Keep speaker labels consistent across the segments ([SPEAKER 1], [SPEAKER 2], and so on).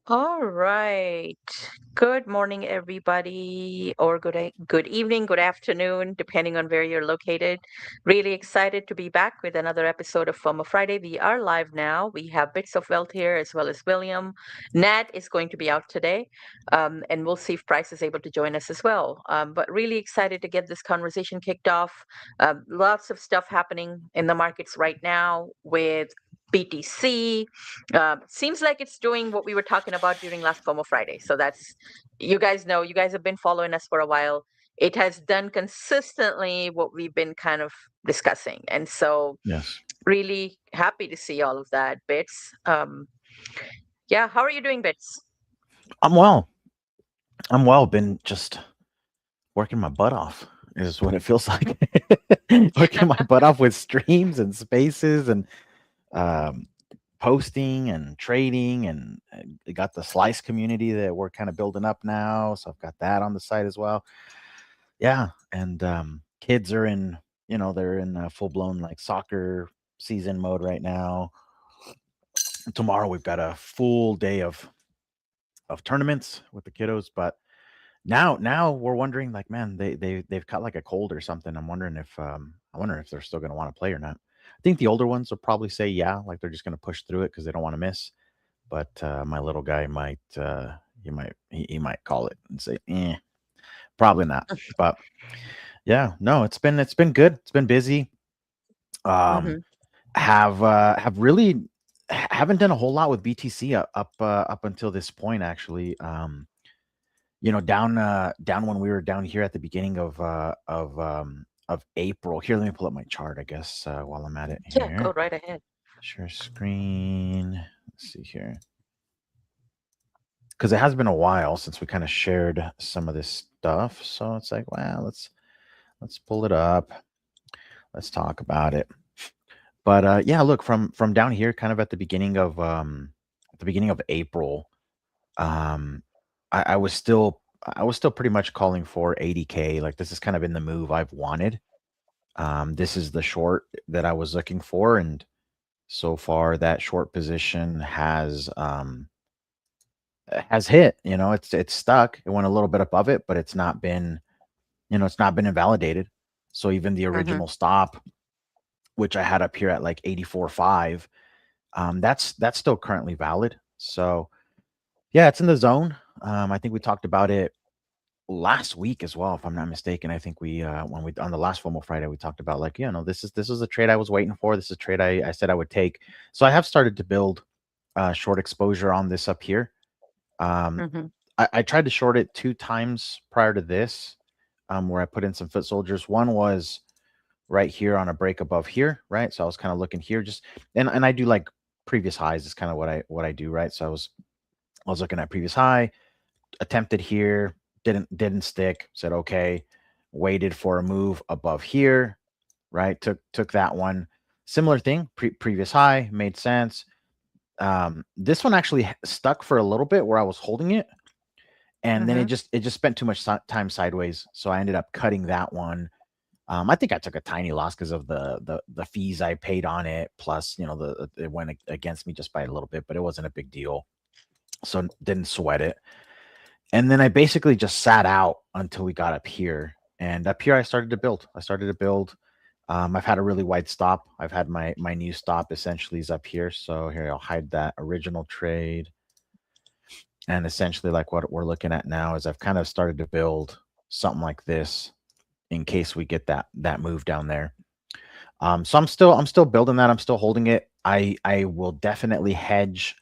[SPEAKER 1] All right. Good morning, everybody, or good evening, good afternoon, depending on where you're located. Really excited to be back with another episode of FOMO Friday. We are live now. We have Bits of Wealth here as well as William. Nat is going to be out today, and we'll see if Price is able to join us as well. But really excited to get this conversation kicked off. Lots of stuff happening in the markets right now with BTC. Seems like it's doing what we were talking about during last FOMO Friday. So that's, you guys know, you guys have been following us for a while. It has done consistently what we've been kind of discussing. And so
[SPEAKER 2] Yes.
[SPEAKER 1] really happy to see all of that, Bits. Yeah, how are you doing, Bits?
[SPEAKER 2] I'm well. I'm well. Been just working my butt off is what it feels like. Working my butt off with streams and spaces and um, posting and trading and I got the slice community that we're kind of building up now. So I've got that on the side as well. Yeah. And kids are in, they're in full blown like soccer season mode right now. Tomorrow we've got a full day of tournaments with the kiddos, but now we're wondering like, man, they've caught like a cold or something. I wonder if they're still going to want to play or not. I think the older ones will probably say yeah, like they're just going to push through it because they don't want to miss. But my little guy might he might call it and say, probably not. But yeah, no, it's been good. It's been busy. Um,
[SPEAKER 1] Mm-hmm.
[SPEAKER 2] have really haven't done a whole lot with BTC up until this point actually. Down when we were down here at the beginning of April. Here, let me pull up my chart, I guess, while I'm at it
[SPEAKER 1] Yeah, go
[SPEAKER 2] here.
[SPEAKER 1] right ahead.
[SPEAKER 2] Share screen. Let's see here. Because it has been a while since we kind of shared some of this stuff. So it's like, wow, let's pull it up. Let's talk about it. But yeah, look, from down here, kind of at the beginning of April, um I was still pretty much calling for 80K. Like this is kind of in the move I've wanted. This is the short that I was looking for, and so far that short position has hit. It's stuck. It went a little bit above it, but it's not been invalidated. So even the
[SPEAKER 1] Mm-hmm.
[SPEAKER 2] original stop, which I had up here at like 84.5, that's still currently valid. So yeah, it's in the zone. I think we talked about it last week as well, if I'm not mistaken. I think we when we on the last FOMO Friday we talked about like, this is a trade I was waiting for. This is a trade I said I would take. So I have started to build short exposure on this up here. Um,
[SPEAKER 1] Mm-hmm.
[SPEAKER 2] I tried to short it 2 times prior to this, where I put in some foot soldiers. One was right here on a break above here, right? So I was kind of looking here, just and I do like previous highs is kind of what I do, right? So I was looking at previous high, attempted here, didn't stick. Said okay, waited for a move above here, right? Took that one. Similar thing, previous high made sense. This one actually stuck for a little bit where I was holding it, and then
[SPEAKER 1] Mm-hmm.
[SPEAKER 2] it just spent too much time sideways, so I ended up cutting that one. I think I took a tiny loss because of the fees I paid on it, plus it went against me just by a little bit, but it wasn't a big deal, so didn't sweat it. And then I basically just sat out until we got up here. And up here, I started to build. I've had a really wide stop. I've had my new stop essentially is up here. So here I'll hide that original trade. And essentially, like what we're looking at now is I've kind of started to build something like this in case we get that move down there. So I'm still building that. I'm still holding it. I will definitely hedge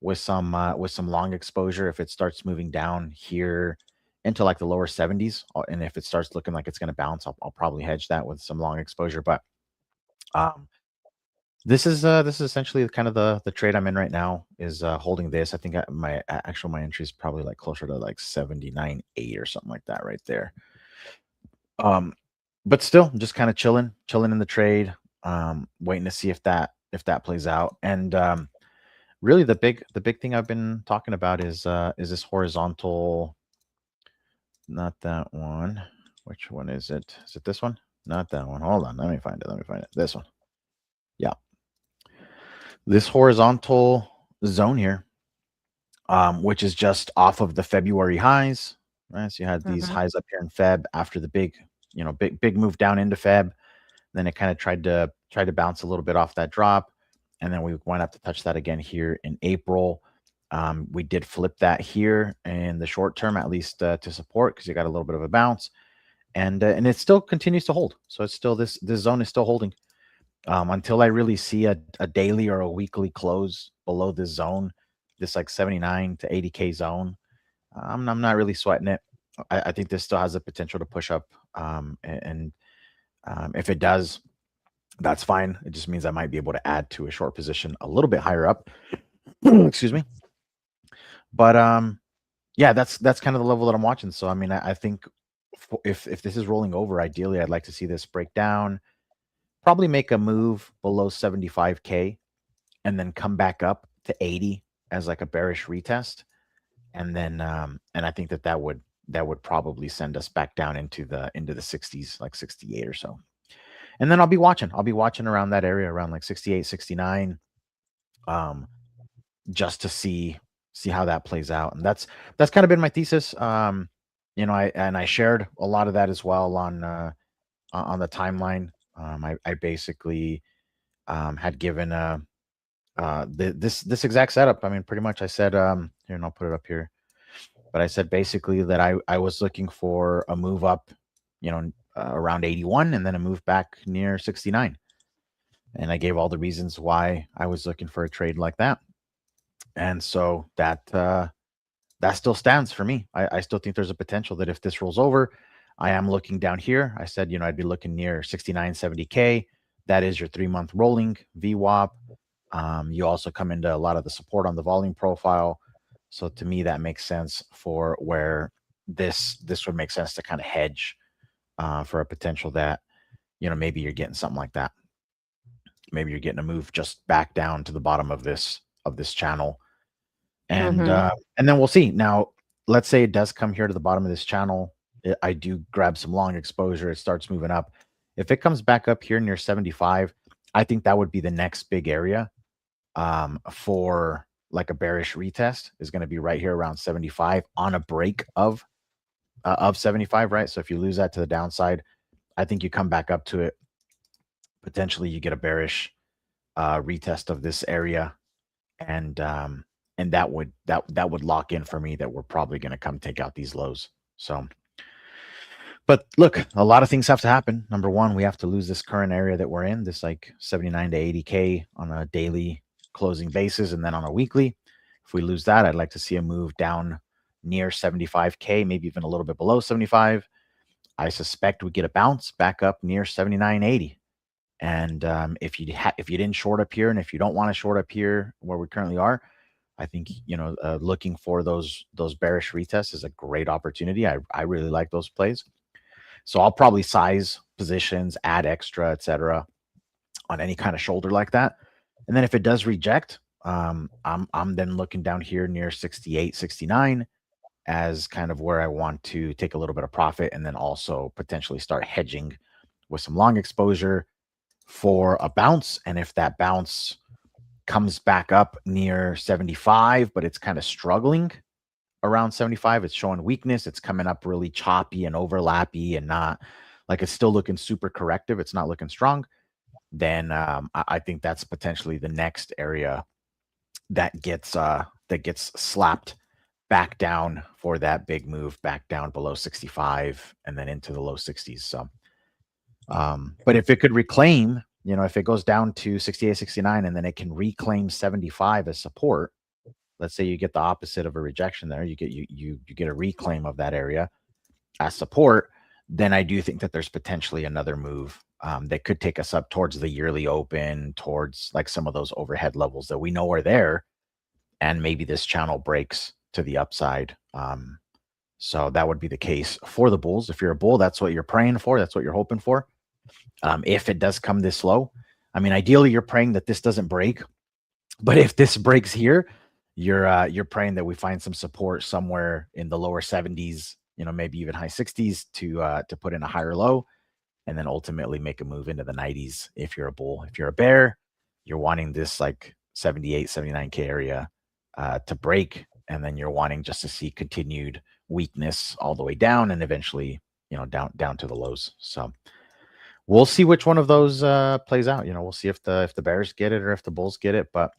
[SPEAKER 2] with some long exposure if it starts moving down here into like the lower 70s, and if it starts looking like it's going to bounce, I'll probably hedge that with some long exposure. But um, this is essentially kind of the trade I'm in right now is holding this. I think my entry is probably like closer to like 79.8 or something like that right there. Um, but still, just kind of chilling in the trade, waiting to see if that plays out. And really, the big thing I've been talking about is this horizontal. Not that one. Which one is it? Is it this one? Not that one. Hold on. Let me find it. Let me find it. This one. Yeah, this horizontal zone here. which is just off of the February highs. Right, so you had these
[SPEAKER 1] Mm-hmm.
[SPEAKER 2] highs up here in Feb after the big, big move down into Feb. Then it kind of tried to bounce a little bit off that drop, and then we went up to touch that again here in April. We did flip that here in the short term, at least to support, because you got a little bit of a bounce, and it still continues to hold. So it's still this zone is still holding until I really see a daily or a weekly close below this zone, this like 79 to 80K zone. I'm not really sweating it. I think this still has the potential to push up, and if it does, that's fine. It just means I might be able to add to a short position a little bit higher up. Excuse me. But yeah, that's kind of the level that I'm watching. So I mean, I think if this is rolling over, ideally, I'd like to see this break down, probably make a move below 75K, and then come back up to 80 as like a bearish retest, and then and I think that would probably send us back down into the 60s, like 68 or so. And then I'll be watching around that area, around like 68, 69, um just to see how that plays out. And that's kind of been my thesis. I shared a lot of that as well on the timeline. I basically had given this exact setup. I mean, pretty much I said, here, and I'll put it up here. But I said basically that I was looking for a move up, around 81, and then a move back near 69. And I gave all the reasons why I was looking for a trade like that. And so that still stands for me. I still think there's a potential that if this rolls over, I am looking down here. I said, I'd be looking near 69, 70K. That is your 3-month rolling VWAP. You also come into a lot of the support on the volume profile. So to me, that makes sense for where this would make sense to kind of hedge for a potential that, maybe you're getting something like that. Maybe you're getting a move just back down to the bottom of this channel, and
[SPEAKER 1] Mm-hmm.
[SPEAKER 2] uh, and then we'll see. Now, let's say it does come here to the bottom of this channel. I do grab some long exposure. It starts moving up. If it comes back up here near 75, I think that would be the next big area for like a bearish retest is going to be right here around 75 on a break of 75, right? So if you lose that to the downside, I think you come back up to it. Potentially, you get a bearish retest of this area, and that would lock in for me that we're probably going to come take out these lows. So, but look, a lot of things have to happen. Number one, we have to lose this current area that we're in, this like 79 to 80K on a daily closing basis, and then on a weekly. If we lose that, I'd like to see a move down near 75K, maybe even a little bit below 75. I suspect we get a bounce back up near 79.80. And if you didn't short up here, and if you don't want to short up here where we currently are, I think looking for those bearish retests is a great opportunity. I really like those plays, so I'll probably size positions, add extra, etc. on any kind of shoulder like that. And then if it does reject, I'm then looking down here near 68, 69 as kind of where I want to take a little bit of profit, and then also potentially start hedging with some long exposure for a bounce. And if that bounce comes back up near 75, but it's kind of struggling around 75, it's showing weakness, it's coming up really choppy and overlappy and not like it's still looking super corrective, it's not looking strong, then I think that's potentially the next area that gets slapped back down for that big move back down below 65 and then into the low 60s. So but if it could reclaim, if it goes down to 68, 69, and then it can reclaim 75 as support, let's say you get the opposite of a rejection there, you get a reclaim of that area as support, then I do think that there's potentially another move that could take us up towards the yearly open, towards like some of those overhead levels that we know are there, and maybe this channel breaks to the upside. So that would be the case for the bulls. If you're a bull, that's what you're praying for. That's what you're hoping for. If it does come this low, I mean, ideally you're praying that this doesn't break, but if this breaks here, you're praying that we find some support somewhere in the lower 70s, maybe even high 60s to put in a higher low, and then ultimately make a move into the 90s if you're a bull. If you're a bear, you're wanting this like 78, 79K area to break and then you're wanting just to see continued weakness all the way down, and eventually, down to the lows. So we'll see which one of those plays out. We'll see if the Bears get it or if the Bulls get it. But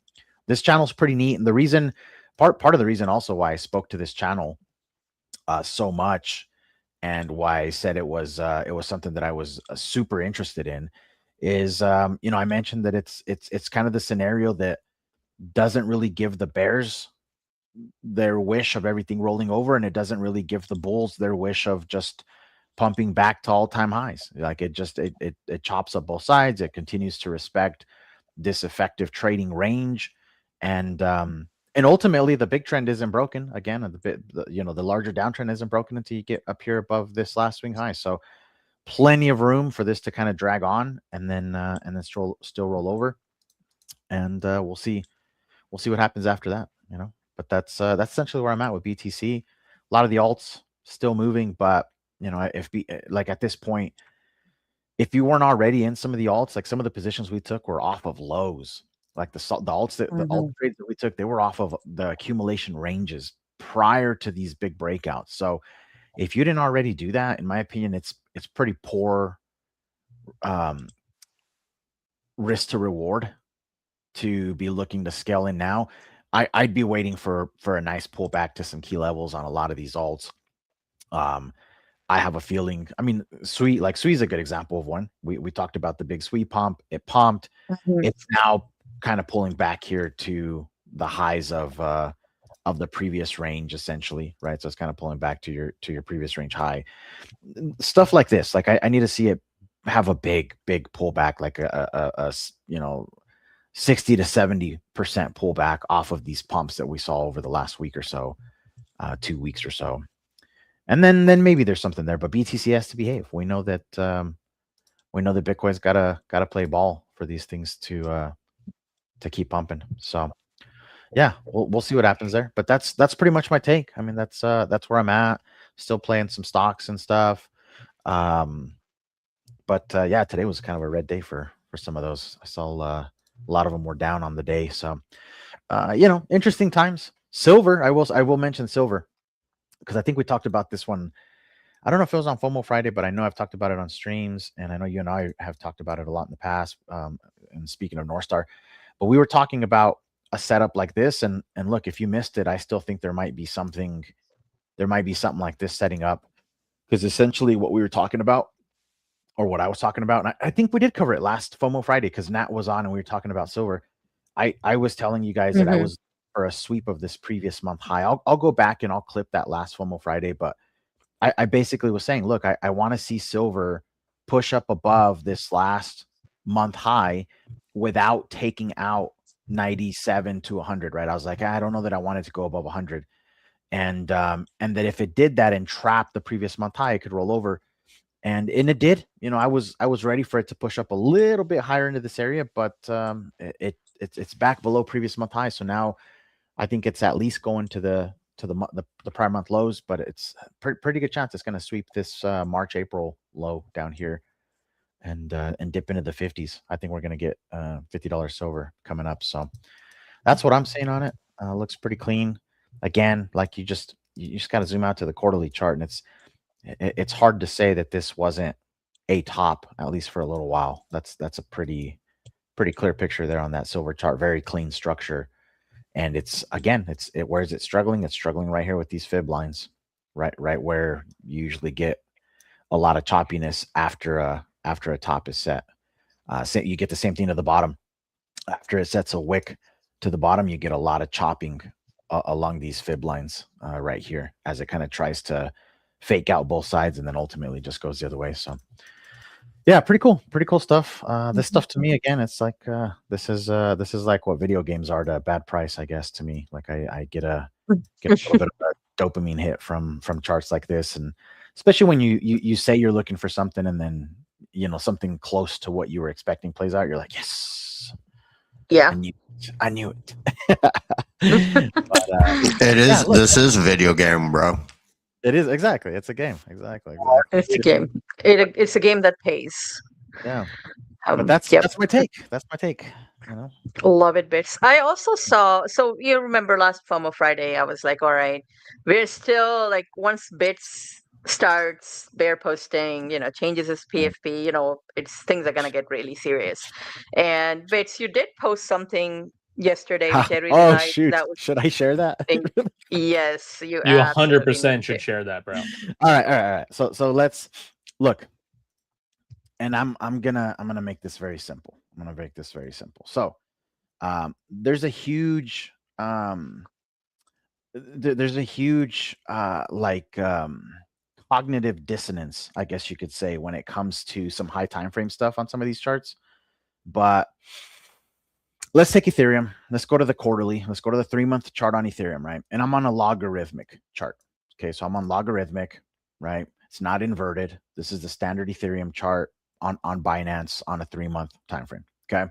[SPEAKER 2] this channel's pretty neat, and the reason part of the reason also why I spoke to this channel so much, and why I said it was something that I was super interested in, is I mentioned that it's kind of the scenario that doesn't really give the Bears their wish of everything rolling over, and it doesn't really give the Bulls their wish of just pumping back to all-time highs. Like it chops up both sides. It continues to respect this effective trading range, and ultimately the big trend isn't broken again. The larger downtrend isn't broken until you get up here above this last swing high. So plenty of room for this to kind of drag on, and then still roll over, and we'll see what happens after that. But that's essentially where I'm at with BTC. A lot of the alts still moving, but like at this point, if you weren't already in some of the alts, like some of the positions we took were off of lows. Like the alt
[SPEAKER 1] Mhm.
[SPEAKER 2] trades that we took, they were off of the accumulation ranges prior to these big breakouts. So if you didn't already do that, in my opinion, it's pretty poor um, risk to reward to be looking to scale in now. I'd be waiting for a nice pullback to some key levels on a lot of these alts. Um, I have a feeling. I mean, Sui is a good example of one. We talked about the big Sui pump. It pumped.
[SPEAKER 1] Mhm.
[SPEAKER 2] It's now kind of pulling back here to the highs of the previous range, essentially, right? So it's kind of pulling back to your previous range high. Stuff like this, like I need to see it have a big pullback, like a 60 to 70% pullback off of these pumps that we saw over the last week or so, 2 weeks or so. And then maybe there's something there, but BTC has to behave. We know that Bitcoin's gotta play ball for these things to keep pumping. So yeah, we'll see what happens there. But that's pretty much my take. I mean, that's where I'm at. Still playing some stocks and stuff. Um, but yeah, today was kind of a red day for some of those. I saw a lot of them were down on the day. So interesting times. Silver, I will mention silver because I think we talked about this one. I don't know if it was on FOMO Friday, but I know I've talked about it on streams, and I know you and I have talked about it a lot in the past. And speaking of North Star, but we were talking about a setup like this, and look, if you missed it, I still think there might be something like this setting up, because essentially what we were talking about, or what I was talking about, and I think we did cover it last FOMO Friday because Nat was on and we were talking about silver. I was telling you guys that I
[SPEAKER 1] Mhm.
[SPEAKER 2] was for a sweep of this previous month high. I'll go back and I'll clip that last FOMO Friday, but I basically was saying, look, I want to see silver push up above this last month high without taking out 97 to 100, right? I was like, I don't know that I wanted to go above 100. And that if it did that and trap the previous month high, it could roll over. And it did. I was ready for it to push up a little bit higher into this area, but it's back below previous month high. So now I think it's at least going to the prior month lows, but it's pretty good chance it's going to sweep this March April low down here and dip into the 50s. I think we're going to get $50 silver coming up. So that's what I'm saying on it. Looks pretty clean. Again, like you just got to zoom out to the quarterly chart, and it's hard to say that this wasn't a top, at least for a little while. That's a pretty clear picture there on that silver chart. Very clean structure. And where is it struggling? It's struggling right here with these fib lines, right where you usually get a lot of choppiness after a top is set. You get the same thing to the bottom. After it sets a wick to the bottom, you get a lot of chopping along these fib lines right here as it kind of tries to fake out both sides and then ultimately just goes the other way. So yeah, pretty cool stuff. This
[SPEAKER 1] Mhm.
[SPEAKER 2] stuff to me, again, it's like this is like what video games are to a bad price, I guess. To me, like I get a little bit of a dopamine hit from charts like this, and especially when you say you're looking for something, and then something close to what you were expecting plays out. You're like, yes,
[SPEAKER 1] Yeah.
[SPEAKER 2] I knew it. But
[SPEAKER 3] It
[SPEAKER 2] yeah,
[SPEAKER 3] is.
[SPEAKER 2] look,
[SPEAKER 3] This is a video game, bro.
[SPEAKER 2] it is exactly. It's a game. Exactly.
[SPEAKER 1] It's a game. It's a game that pays.
[SPEAKER 2] Yeah, but that's
[SPEAKER 1] Yep.
[SPEAKER 2] that's my take. That's my take. You know.
[SPEAKER 1] Love it, bits. I also saw, so you remember last FOMO Friday, I was like, all right, we're still like, once bits starts bear posting, changes his
[SPEAKER 2] Mm.
[SPEAKER 1] PFP, it's things are gonna get really serious. And bits, you did post something yesterday, which I really
[SPEAKER 2] Oh
[SPEAKER 1] liked.
[SPEAKER 2] shoot!
[SPEAKER 1] That was
[SPEAKER 2] Should I share that?
[SPEAKER 1] thing. Yes, you
[SPEAKER 3] You
[SPEAKER 1] absolutely need
[SPEAKER 3] 100%
[SPEAKER 1] to.
[SPEAKER 3] should share that, bro.
[SPEAKER 2] All right. So let's look, and I'm gonna make this very simple. I'm gonna make this very simple. So there's a huge there's a huge cognitive dissonance, I guess you could say, when it comes to some high time frame stuff on some of these charts. But let's take Ethereum. Let's go to the quarterly. Let's go to the 3-month chart on Ethereum, right? And I'm on a logarithmic chart. Okay, so I'm on logarithmic, right? It's not inverted. This is the standard Ethereum chart on Binance on a 3-month time frame. Okay.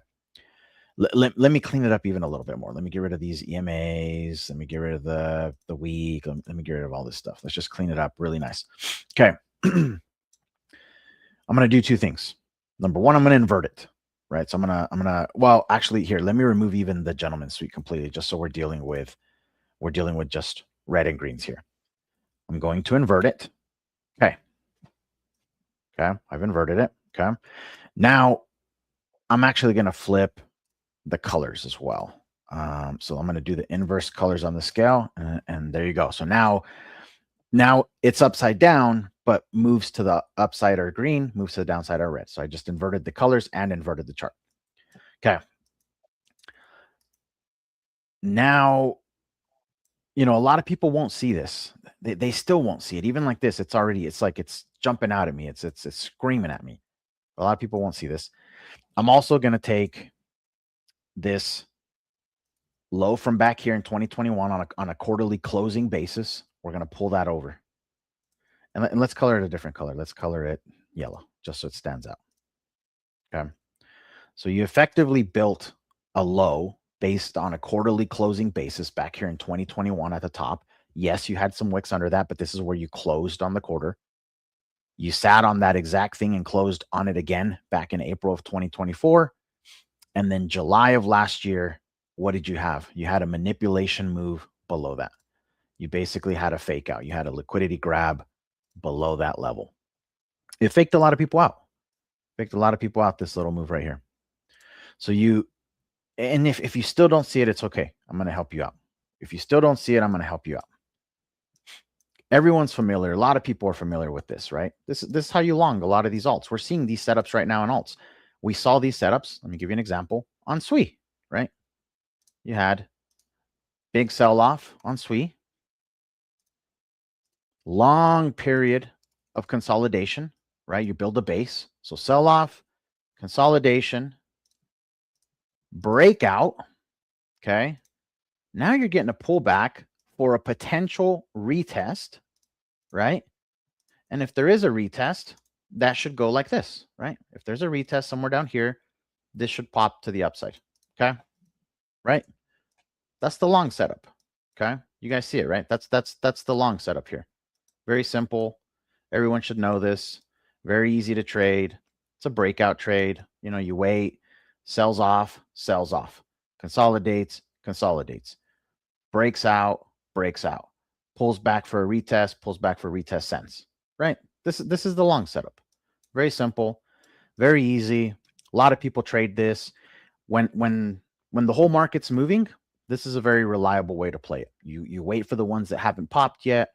[SPEAKER 2] Let me clean it up even a little bit more. Let me get rid of these EMAs. Let me get rid of the week. Let me get rid of all this stuff. Let's just clean it up really nice. Okay. I'm going to do two things. Number one, I'm going to invert it, right? So well, actually here, let me remove even the gentleman's suite completely, just so we're dealing with just red and greens here. I'm going to invert it. Okay. Okay. I've inverted it. Okay. Now I'm actually going to flip the colors as well. So I'm going to do the inverse colors on the scale, and there you go. So now it's upside down, but moves to the upside are green, moves to the downside are red. So I just inverted the colors and inverted the chart. Okay. Now, a lot of people won't see this. They still won't see it. Even like this, it's like it's jumping out at me. It's screaming at me. A lot of people won't see this. I'm also going to take this low from back here in 2021 on a quarterly closing basis. We're going to pull that over. And let's color it a different color. Let's color it yellow, just so it stands out. Okay. So you effectively built a low based on a quarterly closing basis back here in 2021 at the top. Yes, you had some wicks under that, but this is where you closed on the quarter. You sat on that exact thing and closed on it again back in April of 2024. And then July of last year, what did you have? You had a manipulation move below that. You basically had a fake out. You had a liquidity grab below that level. It faked a lot of people out. Faked a lot of people out, this little move right here. So if you still don't see it, it's okay. I'm going to help you out. If you still don't see it, I'm going to help you out. Everyone's familiar. A lot of people are familiar with this, right? This is how you long a lot of these alts. We're seeing these setups right now in alts. We saw these setups. Let me give you an example on SWI, right? You had big sell off on SWI, long period of consolidation, right? You build a base. So sell off, consolidation, breakout. Okay. Now you're getting a pullback for a potential retest, right? And if there is a retest, that should go like this, right? If there's a retest somewhere down here, this should pop to the upside. Okay. Right. That's the long setup. Okay. You guys see it, right? That's the long setup here. Very simple. Everyone should know this. Very easy to trade. It's a breakout trade. You wait, sells off, consolidates, breaks out, pulls back for a retest, sends. Right? This is the long setup. Very simple, very easy. A lot of people trade this. When the whole market's moving, this is a very reliable way to play it. You wait for the ones that haven't popped yet.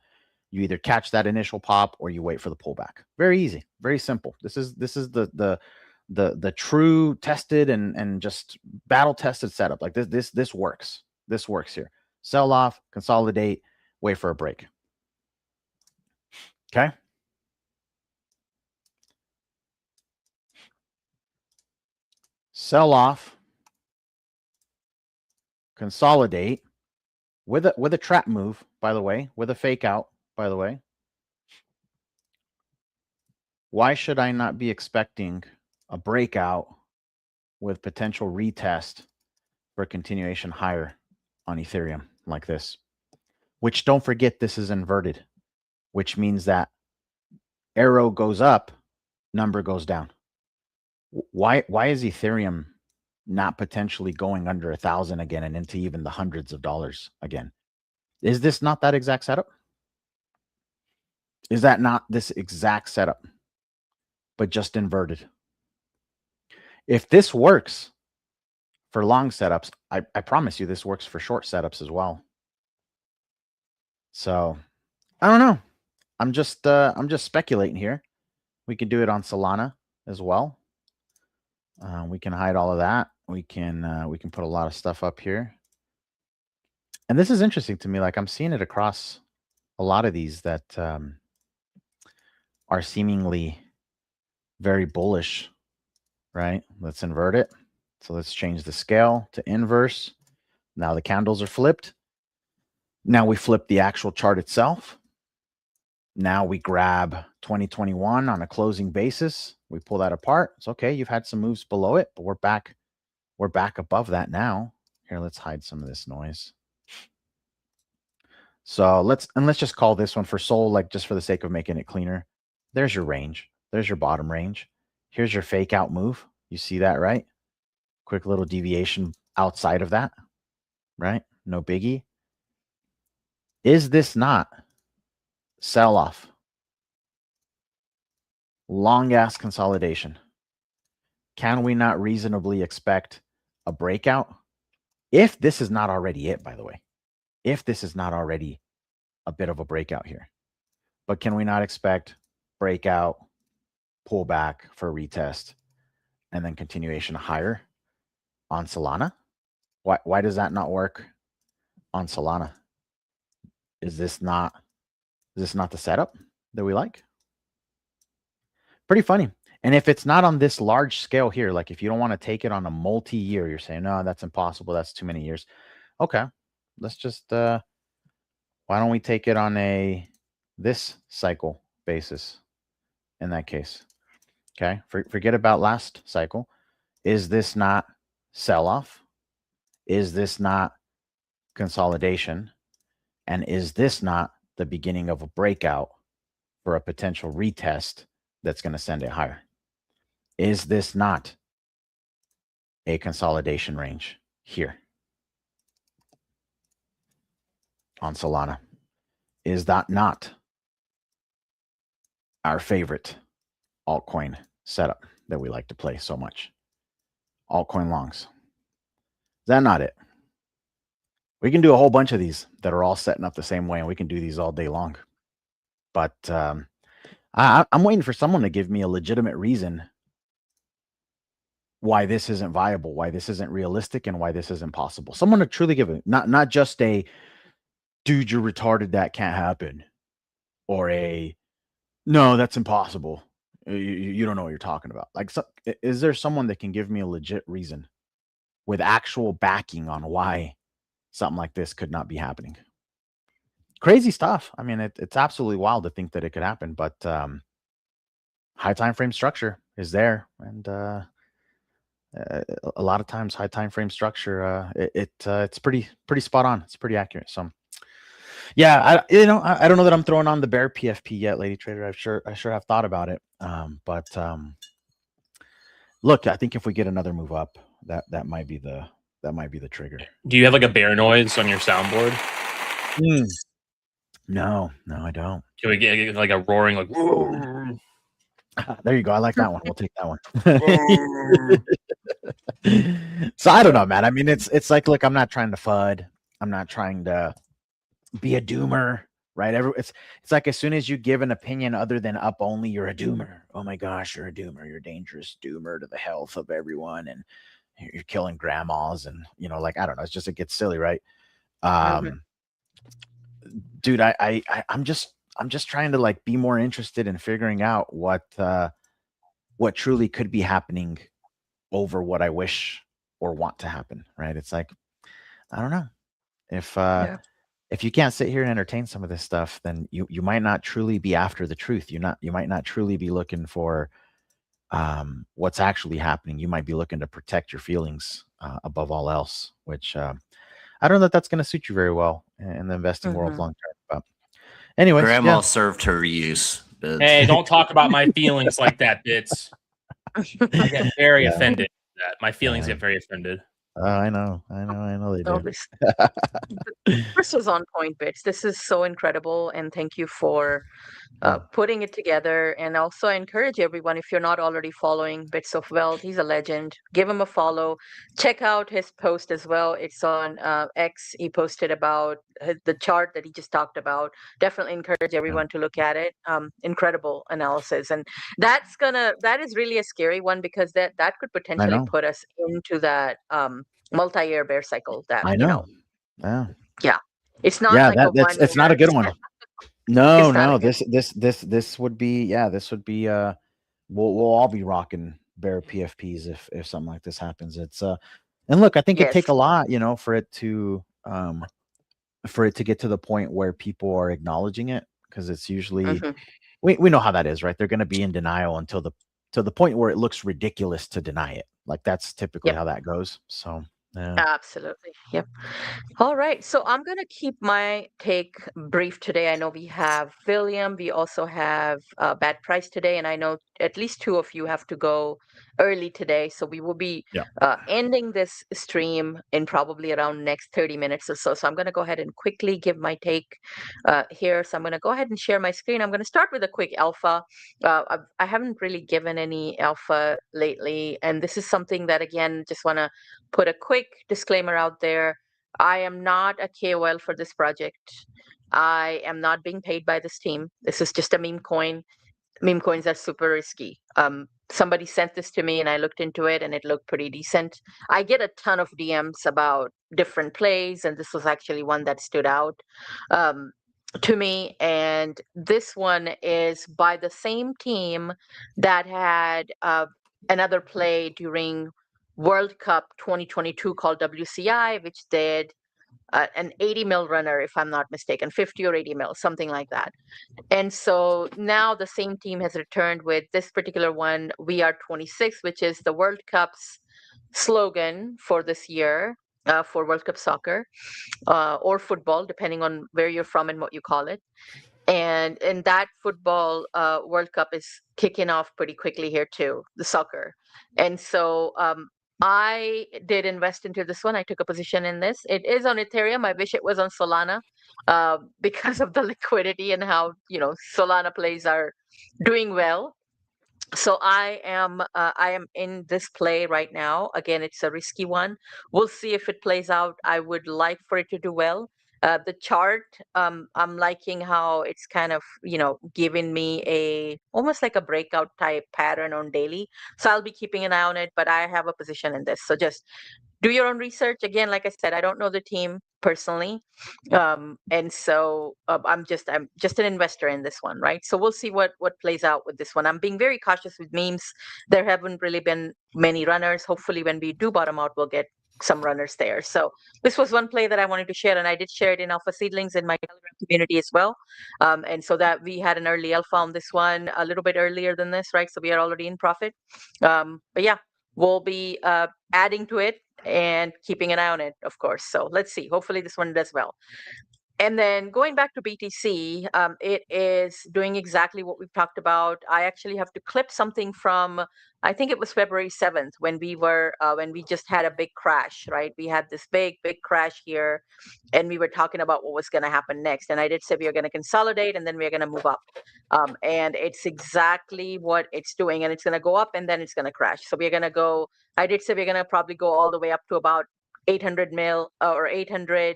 [SPEAKER 2] You either catch that initial pop or you wait for the pullback. Very easy, very simple. This is the true tested and just battle tested setup. Like this works. This works here. Sell off, consolidate, wait for a break. Okay. Sell off, consolidate with a trap move, by the way, with a fake out, by the way. Why should I not be expecting a breakout with potential retest for a continuation higher on Ethereum like this? Which, don't forget, this is inverted, which means that arrow goes up, number goes down. Why is Ethereum not potentially going under 1,000 again and into even the hundreds of dollars again. Is this not that exact setup? Is that not this exact setup, but just inverted? If this works for long setups, I promise you this works for short setups as well. So I don't know. I'm just speculating here. We could do it on Solana as well. We can hide all of that. We can put a lot of stuff up here. And this is interesting to me. Like I'm seeing it across a lot of these that are seemingly very bullish, right? Let's invert it. So let's change the scale to inverse. Now the candles are flipped. Now we flip the actual chart itself. Now we grab 2021 on a closing basis. We pull that apart. It's okay. You've had some moves below it, but we're back above that now. Here, let's hide some of this noise. So let's just call this one for Sol, like just for the sake of making it cleaner. There's your range. There's your bottom range. Here's your fake out move. You see that, right? Quick little deviation outside of that, right? No biggie. Is this not sell off? Long ass consolidation. Can we not reasonably expect a breakout? If this is not already it, by the way, if this is not already a bit of a breakout here, but can we not expect breakout, pullback for retest, and then continuation higher on Solana? Why does that not work on Solana? Is this not the setup that we like? Pretty funny. And if it's not on this large scale here, like if you don't want to take it on a multi-year, you're saying, no, that's impossible. That's too many years. Okay. Let's just, why don't we take it on this cycle basis in that case? Okay. Forget about last cycle. Is this not sell-off? Is this not consolidation? And is this not the beginning of a breakout for a potential retest that's going to send it higher? Is this not a consolidation range here on Solana? Is that not our favorite altcoin setup that we like to play so much? Altcoin longs. Is that not it? We can do a whole bunch of these that are all setting up the same way, and we can do these all day long. But I'm waiting for someone to give me a legitimate reason why this isn't viable, why this isn't realistic, and why this isn't possible. Someone to truly give it, not just a dude, you're retarded, that can't happen, or a no, that's impossible. You don't know what you're talking about. Like, so, is there someone that can give me a legit reason with actual backing on why something like this could not be happening? Crazy stuff. I mean, it's absolutely wild to think that it could happen, but high time frame structure is there, and a lot of times high time frame structure, it's pretty spot on. It's pretty accurate. So yeah, I don't know that I'm throwing on the bear PFP yet, Lady Trader. I sure have thought about it. But look, I think if we get another move up, that might be the trigger.
[SPEAKER 3] Do you have like a bear noise on your soundboard?
[SPEAKER 2] No, I don't.
[SPEAKER 3] Can we get like a roaring, like?
[SPEAKER 2] There you go. I like that one. We'll take that one. So I don't know, man. I mean, it's like, look, I'm not trying to FUD. I'm not trying to be a doomer, right? It's like as soon as you give an opinion other than up only, you're a doomer. Oh my gosh, you're a doomer. You're a dangerous doomer to the health of everyone, and you're killing grandmas, and like, I don't know. It gets silly, right? Dude, I'm just trying to like be more interested in figuring out what truly could be happening over what I wish or want to happen, right? It's like, I don't know. If you can't sit here and entertain some of this stuff, then you might not truly be after the truth. You might not truly be looking for what's actually happening. You might be looking to protect your feelings above all else, which I don't know that that's going to suit you very well in the investing world long term. But anyway,
[SPEAKER 4] Grandma served her use.
[SPEAKER 3] Hey, don't talk about my feelings like that, Bits. I get very offended. that. My feelings
[SPEAKER 2] Yeah.
[SPEAKER 3] get very offended.
[SPEAKER 2] I know they
[SPEAKER 1] No,
[SPEAKER 2] do.
[SPEAKER 1] this was on point, Bits. This is so incredible, and thank you for
[SPEAKER 2] Yeah.
[SPEAKER 1] putting it together. And also, I encourage everyone, if you're not already following Bits of Wealth, he's a legend. Give him a follow. Check out his post as well. It's on X. He posted about the chart that he just talked about. Definitely encourage everyone to look at it. Incredible analysis, and that is really a scary one, because that could
[SPEAKER 2] I
[SPEAKER 1] potentially
[SPEAKER 2] know.
[SPEAKER 1] put us into that multi-year bear cycle. That
[SPEAKER 2] I know. Yeah.
[SPEAKER 1] yeah, it's not
[SPEAKER 2] Yeah,
[SPEAKER 1] like a
[SPEAKER 2] that's
[SPEAKER 1] one
[SPEAKER 2] it's not
[SPEAKER 1] year.
[SPEAKER 2] a good one. No,
[SPEAKER 1] It's not a
[SPEAKER 2] no.
[SPEAKER 1] good.
[SPEAKER 2] This would be we'll all be rocking bear PFPs if something like this happens. It's and look, I think it
[SPEAKER 1] Yes.
[SPEAKER 2] take a lot, for it to get to the point where people are acknowledging it, because it's usually
[SPEAKER 1] Mhm.
[SPEAKER 2] we know how that is, right? They're going to be in denial until to the point where it looks ridiculous to deny it. Like that's typically
[SPEAKER 1] Yep.
[SPEAKER 2] how that goes. So yeah.
[SPEAKER 1] Absolutely. Yep. All right. So I'm going to keep my take brief today. I know we have William. We also have Bad Price today. And I know at least two of you have to go early today. So we will be
[SPEAKER 2] Yeah.
[SPEAKER 1] ending this stream in probably around next 30 minutes or so. So I'm going to go ahead and quickly give my take here. So I'm going to go ahead and share my screen. I'm going to start with a quick alpha. I haven't really given any alpha lately. And this is something that, again, just want to put a quick disclaimer out there. I am not a KOL for this project. I am not being paid by this team. This is just a meme coin. Meme coins are super risky. Somebody sent this to me and I looked into it and it looked pretty decent. I get a ton of DMs about different plays, and this was actually one that stood out to me. And this one is by the same team that had another play during World Cup 2022 called WCI, which did an 80 mil runner, if I'm not mistaken, 50 or 80 mil, something like that. And so now the same team has returned with this particular one, We Are 26, which is the World Cup's slogan for this year, for World Cup soccer or football, depending on where you're from and what you call it. And that football World Cup is kicking off pretty quickly here too, the soccer. And so I did invest into this one. I took a position in this. It is on Ethereum. I wish it was on Solana because of the liquidity and how Solana plays are doing well. So I am in this play right now. Again, it's a risky one. We'll see if it plays out. I would like for it to do well. The chart, I'm liking how it's kind of giving me a almost like a breakout type pattern on daily. So I'll be keeping an eye on it. But I have a position in this. So just do your own research. Again, like I said, I don't know the team personally, and so I'm just an investor in this one, right? So we'll see what plays out with this one. I'm being very cautious with memes. There haven't really been many runners. Hopefully, when we do bottom out, we'll get some runners there. So this was one play that I wanted to share, and I did share it in Alpha Seedlings in my Telegram community as well. And so that we had an early alpha on this one a little bit earlier than this, right? So we are already in profit. But yeah, we'll be adding to it and keeping an eye on it, of course. So let's see. Hopefully this one does well. And then going back to BTC, it is doing exactly what we've talked about. I actually have to clip something from, I think it was February 7th when we just had a big crash, right? We had this big crash here, and we were talking about what was going to happen next. And I did say we are going to consolidate and then we are going to move up. And it's exactly what it's doing. And it's going to go up and then it's going to crash. So we're going to go, I did say we're going to probably go all the way up to about 800 mil or 800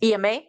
[SPEAKER 1] EMA,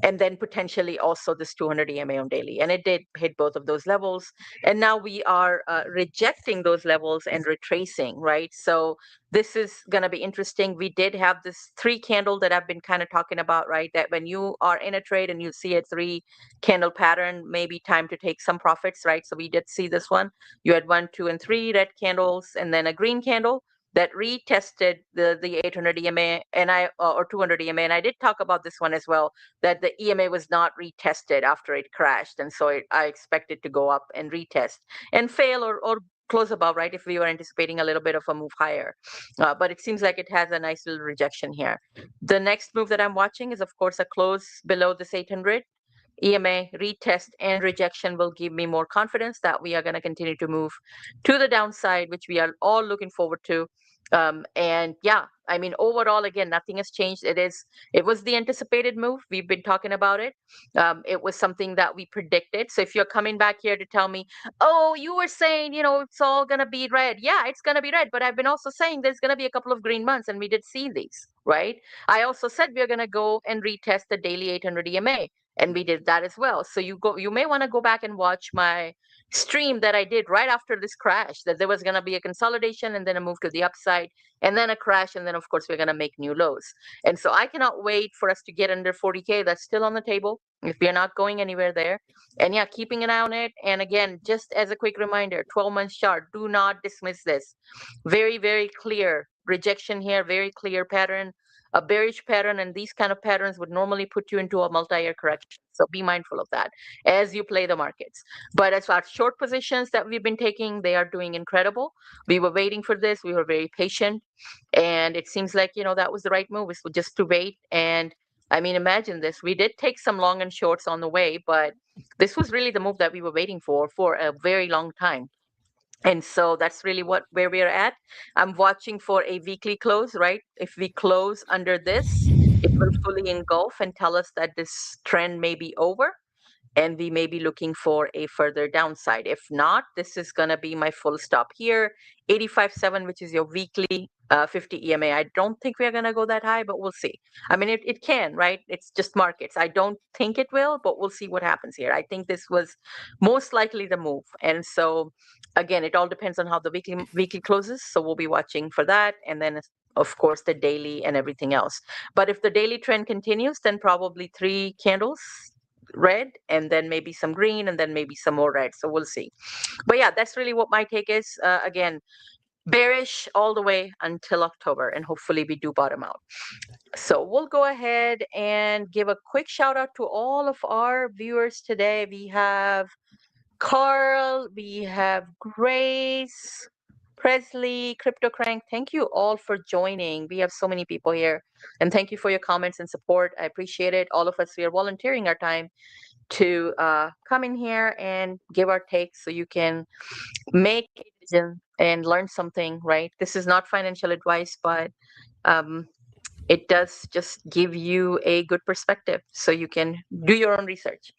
[SPEAKER 1] and then potentially also this 200 EMA on daily. And it did hit both of those levels. And now we are rejecting those levels and retracing, right? So this is going to be interesting. We did have this 3 candle that I've been kind of talking about, right? That when you are in a trade and you see a 3 candle pattern, maybe time to take some profits, right? So we did see this one. You had 1, 2, and 3 red candles and then a green candle that retested the 800 EMA and or 200 EMA. And I did talk about this one as well, that the EMA was not retested after it crashed. And so I expect it to go up and retest and fail or close above, right? If we were anticipating a little bit of a move higher. But it seems like it has a nice little rejection here. The next move that I'm watching is, of course, a close below this 800. EMA retest and rejection will give me more confidence that we are going to continue to move to the downside, which we are all looking forward to. And yeah, I mean, overall, again, nothing has changed. It was the anticipated move. We've been talking about it. It was something that we predicted. So if you're coming back here to tell me, oh, you were saying, it's all going to be red. Yeah, it's going to be red. But I've been also saying there's going to be a couple of green months, and we did see these, right? I also said we're going to go and retest the daily 800 EMA, and we did that as well. So you may want to go back and watch my stream that I did right after this crash, that there was going to be a consolidation and then a move to the upside and then a crash. And then, of course, we're going to make new lows. And so I cannot wait for us to get under 40K. That's still on the table if we're not going anywhere there. And yeah, keeping an eye on it. And again, just as a quick reminder, 12-month chart, do not dismiss this. Very, very clear rejection here, very clear pattern. A bearish pattern, and these kind of patterns would normally put you into a multi-year correction. So be mindful of that as you play the markets. But as far as short positions that we've been taking, they are doing incredible. We were waiting for this. We were very patient. And it seems like, that was the right move, is just to wait. And I mean, imagine this. We did take some long and shorts on the way, but this was really the move that we were waiting for a very long time. And so that's really where we're at. I'm watching for a weekly close, right? If we close under this, it will fully engulf and tell us that this trend may be over, and we may be looking for a further downside. If not, this is going to be my full stop here. 85.7, which is your weekly 50 EMA. I don't think we're going to go that high, but we'll see. I mean, it can, right? It's just markets. I don't think it will, but we'll see what happens here. I think this was most likely the move. And so, again, it all depends on how the weekly closes. So we'll be watching for that. And then, of course, the daily and everything else. But if the daily trend continues, then probably 3 candles red, and then maybe some green, and then maybe some more red. So we'll see. But yeah, that's really what my take is. Again, bearish all the way until October, and hopefully we do bottom out. So we'll go ahead and give a quick shout out to all of our viewers today. We have Carl, we have Grace, Presley, Crypto Crank. Thank you all for joining. We have so many people here, and thank you for your comments and support. I appreciate it. All of us, we are volunteering our time to come in here and give our takes so you can make a decision and learn something, right? This is not financial advice, but it does just give you a good perspective so you can do your own research.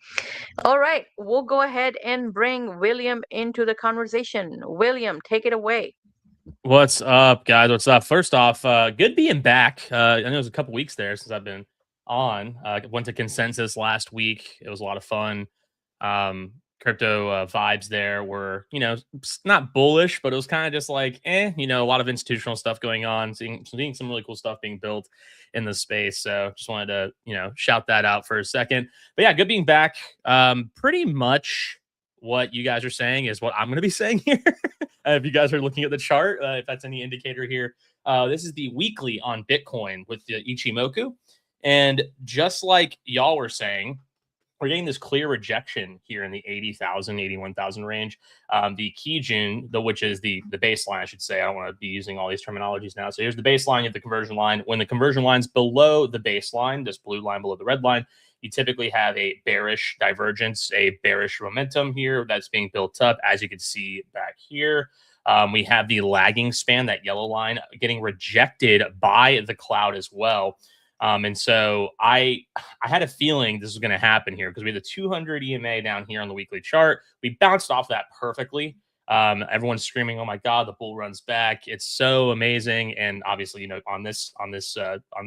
[SPEAKER 1] All right, we'll go ahead and bring William into the conversation. William, take it away.
[SPEAKER 3] What's up, guys? What's up? First off, good being back. I know it was a couple weeks there since I've been on. Went to Consensus last week. It was a lot of fun. Crypto vibes there were, not bullish, but it was kind of just like, a lot of institutional stuff going on, seeing some really cool stuff being built in the space. So just wanted to, shout that out for a second. But yeah, good being back. Pretty much what you guys are saying is what I'm going to be saying here. If you guys are looking at the chart, if that's any indicator here, this is the weekly on Bitcoin with the Ichimoku. And just like y'all were saying, we're getting this clear rejection here in the 80,000, 81,000 range. The Kijun, which is the baseline, I should say. I don't want to be using all these terminologies now. So here's the baseline, you have the conversion line. When the conversion line's below the baseline, this blue line below the red line, you typically have a bearish divergence, a bearish momentum here that's being built up, as you can see back here. We have the lagging span, that yellow line, getting rejected by the cloud as well. And so I had a feeling this was going to happen here because we had the 200 EMA down here on the weekly chart. We bounced off that perfectly. Everyone's screaming, "Oh my God, the bull runs back! It's so amazing!" And obviously, on this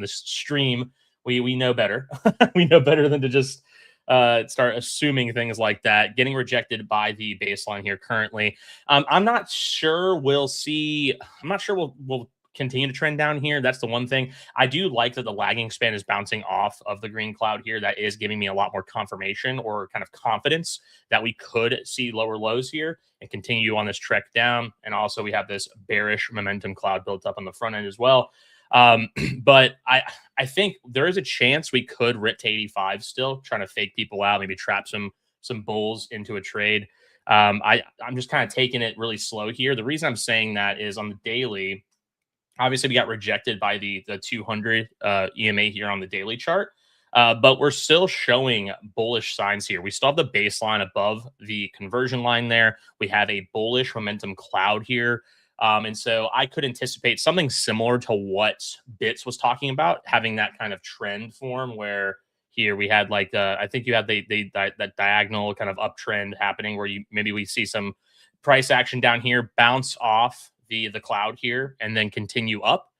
[SPEAKER 3] stream, we know better. We know better than to just start assuming things like that. Getting rejected by the baseline here currently. I'm not sure we'll see. I'm not sure we'll continue to trend down here. That's the one thing. I do like that the lagging span is bouncing off of the green cloud here. That is giving me a lot more confirmation or kind of confidence that we could see lower lows here and continue on this trek down. And also we have this bearish momentum cloud built up on the front end as well. But I think there is a chance we could rip to 85 still, trying to fake people out, maybe trap some bulls into a trade. I'm just kind of taking it really slow here. The reason I'm saying that is on the daily, obviously we got rejected by the 200 EMA here on the daily chart. But we're still showing bullish signs here. We still have the baseline above the conversion line there. We have a bullish momentum cloud here. And so I could anticipate something similar to what Bits was talking about, having that kind of trend form where here we had like I think you had that diagonal kind of uptrend happening where maybe we see some price action down here, bounce off the cloud here, and then continue up.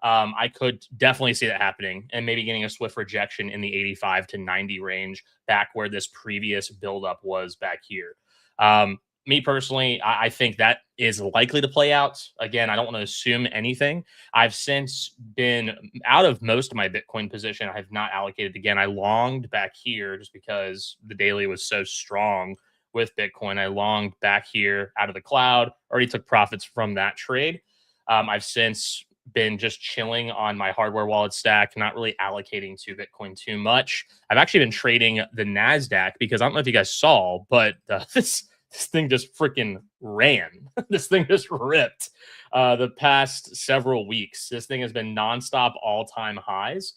[SPEAKER 3] I could definitely see that happening and maybe getting a swift rejection in the 85 to 90 range back where this previous buildup was back here. Me personally, I think that is likely to play out. Again, I don't want to assume anything. I've since been out of most of my Bitcoin position. I have not allocated again. I longed back here just because the daily was so strong with Bitcoin. I longed back here out of the cloud, already took profits from that trade. I've since been just chilling on my hardware wallet stack, not really allocating to Bitcoin too much. I've actually been trading the NASDAQ because I don't know if you guys saw, but this thing just freaking ran. This thing just ripped the past several weeks. This thing has been nonstop all-time highs.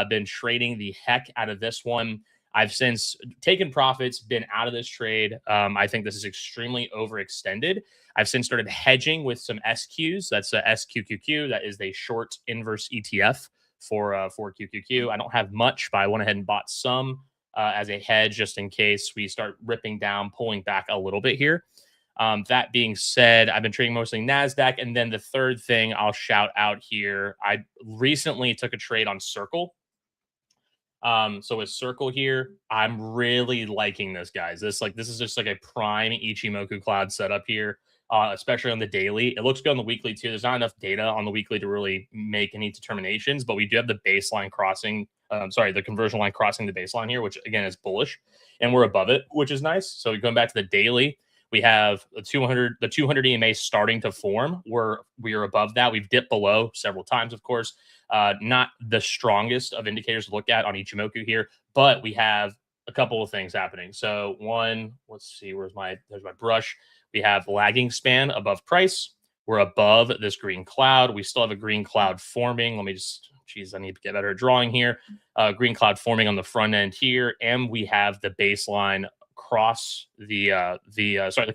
[SPEAKER 3] Been trading the heck out of this one. I've since taken profits, been out of this trade. I think this is extremely overextended. I've since started hedging with some SQs. That's a SQQQ. That is a short inverse ETF for QQQ. I don't have much, but I went ahead and bought some as a hedge just in case we start ripping down, pulling back a little bit here. That being said, I've been trading mostly NASDAQ. And then the third thing I'll shout out here, I recently took a trade on Circle. So with Circle here, I'm really liking this, guys. This is just like a prime Ichimoku cloud setup here, especially on the daily. It looks good on the weekly too. There's not enough data on the weekly to really make any determinations, but we do have the baseline crossing. The conversion line crossing the baseline here, which again is bullish, and we're above it, which is nice. So going back to the daily, we have the 200 EMA starting to form. We are above that. We've dipped below several times, of course. Not the strongest of indicators to look at on Ichimoku here, but we have a couple of things happening. So one, let's see, there's my brush. We have lagging span above price. We're above this green cloud. We still have a green cloud forming. Let me just, I need to get better at drawing here. Green cloud forming on the front end here. And we have the baseline cross the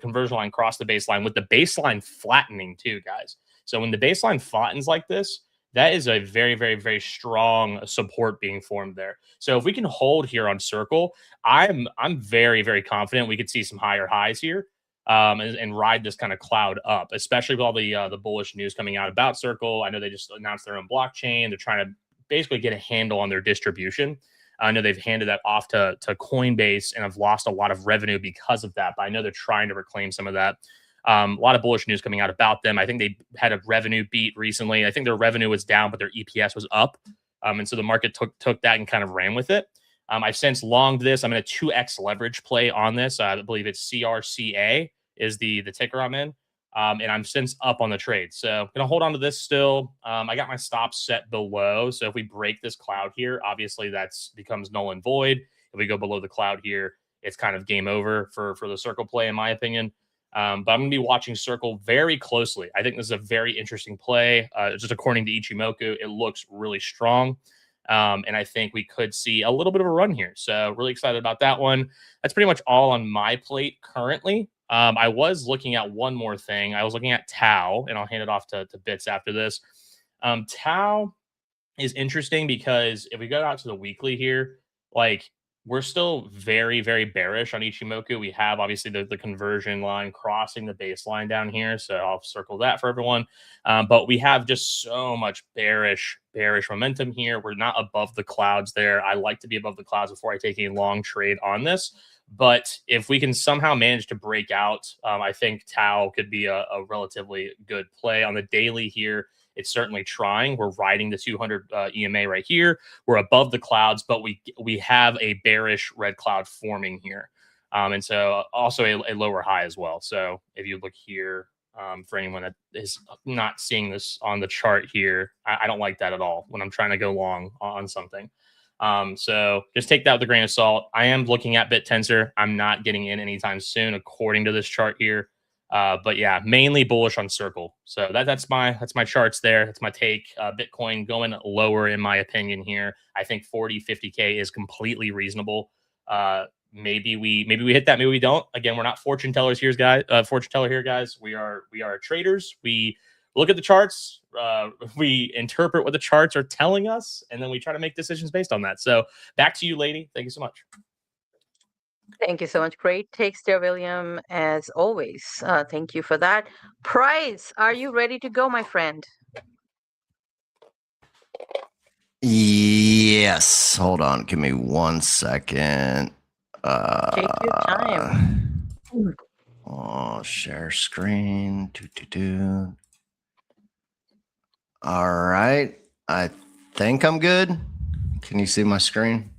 [SPEAKER 3] conversion line cross the baseline with the baseline flattening too, guys. So when the baseline flattens like this, that is a very, very, very strong support being formed there. So if we can hold here on Circle, I'm very, very confident we could see some higher highs here and ride this kind of cloud up, especially with all the bullish news coming out about Circle. I know they just announced their own blockchain. They're trying to basically get a handle on their distribution. I know they've handed that off to Coinbase and have lost a lot of revenue because of that, but I know they're trying to reclaim some of that. A lot of bullish news coming out about them. I think they had a revenue beat recently. I think their revenue was down, but their EPS was up. And so the market took that and kind of ran with it. I've since longed this. I'm in a 2x leverage play on this. I believe it's CRCA is the ticker I'm in. And I'm since up on the trade. So I'm going to hold on to this still. I got my stop set below. So if we break this cloud here, obviously that's becomes null and void. If we go below the cloud here, it's kind of game over for the Circle play, in my opinion. But I'm going to be watching Circle very closely. I think this is a very interesting play. Just according to Ichimoku, it looks really strong. And I think we could see a little bit of a run here. So really excited about that one. That's pretty much all on my plate currently. I was looking at one more thing. I was looking at Tau, and I'll hand it off to Bits after this. Tau is interesting because if we go out to the weekly here, like we're still very, very bearish on Ichimoku. We have obviously the conversion line crossing the baseline down here. So I'll circle that for everyone. But we have just so much bearish momentum here. We're not above the clouds there. I like to be above the clouds before I take a long trade on this. But if we can somehow manage to break out, I think Tau could be a relatively good play on the daily here. It's certainly trying. We're riding the 200 EMA right here. We're above the clouds, but we have a bearish red cloud forming here. And so also a lower high as well. So if you look here, for anyone that is not seeing this on the chart here, I don't like that at all when I'm trying to go long on something. So just take that with a grain of salt. I am looking at BitTensor. I'm not getting in anytime soon, according to this chart here. But yeah, mainly bullish on Circle. So that's my charts there. That's my take. Bitcoin going lower in my opinion here. I think 40, 50K is completely reasonable. maybe we hit that, maybe we don't. Again, we're not fortune tellers here, guys. We are traders. We look at the charts, we interpret what the charts are telling us, and then we try to make decisions based on that. So back to you, lady. Thank you so much.
[SPEAKER 1] Thank you so much. Great takes there, William, as always. Thank you for that. Price, are you ready to go, my friend?
[SPEAKER 4] Yes. Hold on. Give me 1 second.
[SPEAKER 1] Take your time.
[SPEAKER 4] Oh, share screen. All right. I think I'm good. Can you see my screen?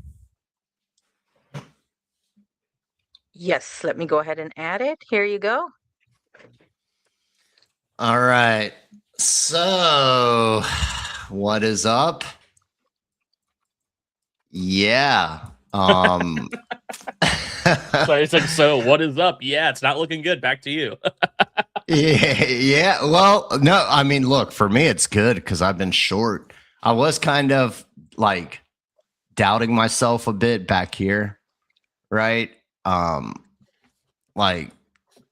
[SPEAKER 1] Yes, let me go ahead and add it. Here you go.
[SPEAKER 4] All right. So, what is up? Yeah.
[SPEAKER 3] Sorry, it's like, so what is up? Yeah, it's not looking good. Back to you.
[SPEAKER 4] Yeah. Well, no, I mean, look, for me, it's good because I've been short. I was kind of like doubting myself a bit back here, right? Like,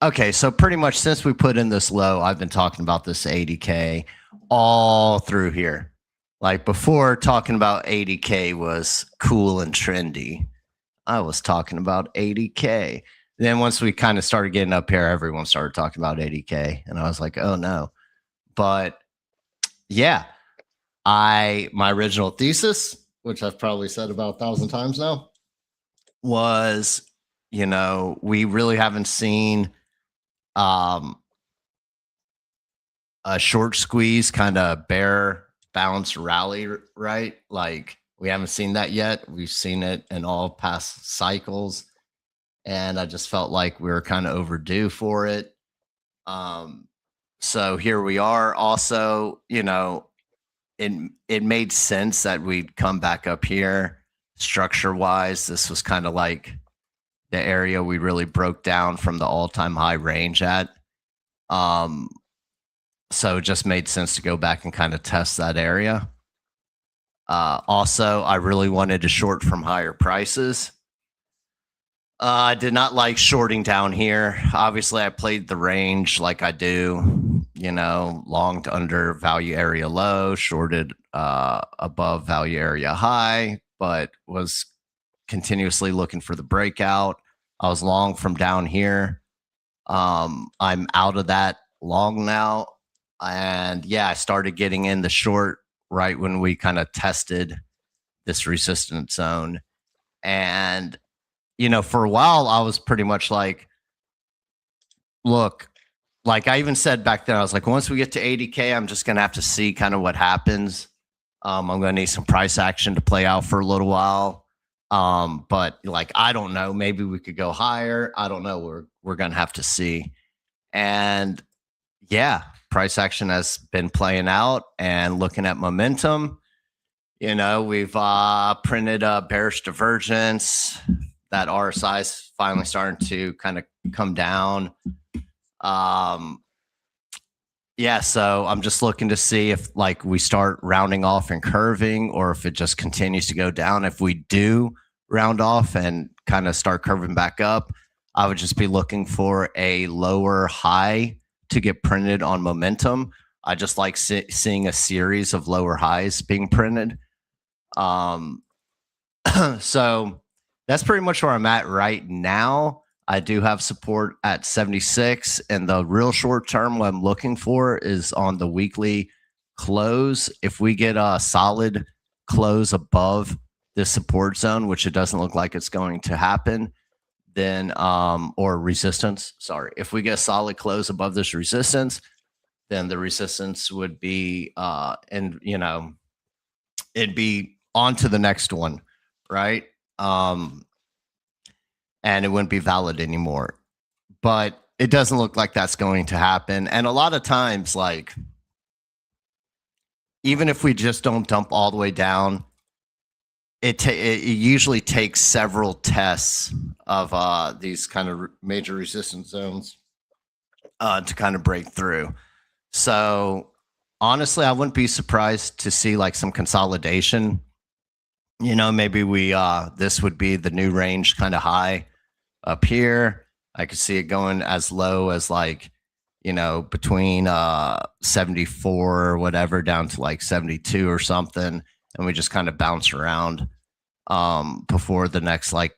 [SPEAKER 4] okay, so pretty much since we put in this low, I've been talking about this 80K all through here. Like before, talking about 80K was cool and trendy. I was talking about 80K. Then once we kind of started getting up here, everyone started talking about 80K. And I was like, oh no. But yeah, my original thesis, which I've probably said about 1,000 times now, was, we really haven't seen a short squeeze kind of bear bounce rally, right? Like we haven't seen that yet. We've seen it in all past cycles. And I just felt like we were kind of overdue for it. So here we are. Also, it made sense that we'd come back up here structure wise. This was kind of like the area we really broke down from the all-time high range at. So it just made sense to go back and kind of test that area. Also, I really wanted to short from higher prices. I did not like shorting down here. Obviously, I played the range like I do, longed under value area low, shorted above value area high, but was continuously looking for the breakout. I was long from down here. I'm out of that long now. And yeah, I started getting in the short right when we kind of tested this resistance zone. And for a while, I was pretty much like, look, like I even said back then, I was like, once we get to 80K, I'm just going to have to see kind of what happens. I'm going to need some price action to play out for a little while. But like, I don't know, maybe we could go higher. I don't know. We're going to have to see. And yeah, price action has been playing out and looking at momentum. We've printed a bearish divergence. That RSI is finally starting to kind of come down. Yeah, so I'm just looking to see if like we start rounding off and curving or if it just continues to go down. If we do round off and kind of start curving back up, I would just be looking for a lower high to get printed on momentum. I just like seeing a series of lower highs being printed. So that's pretty much where I'm at right now. I do have support at 76, and the real short term what I'm looking for is on the weekly close. If we get a solid close above this support zone, which it doesn't look like it's going to happen, then or resistance, sorry. If we get a solid close above this resistance, then the resistance would be and it'd be on to the next one, right? And it wouldn't be valid anymore. But it doesn't look like that's going to happen. And a lot of times, like, even if we just don't dump all the way down, it usually takes several tests of these kind of major resistance zones to kind of break through. So honestly, I wouldn't be surprised to see like some consolidation. Maybe we this would be the new range kind of high. up here. I could see it going as low as like, between 74 or whatever down to like 72 or something. And we just kind of bounce around before the next like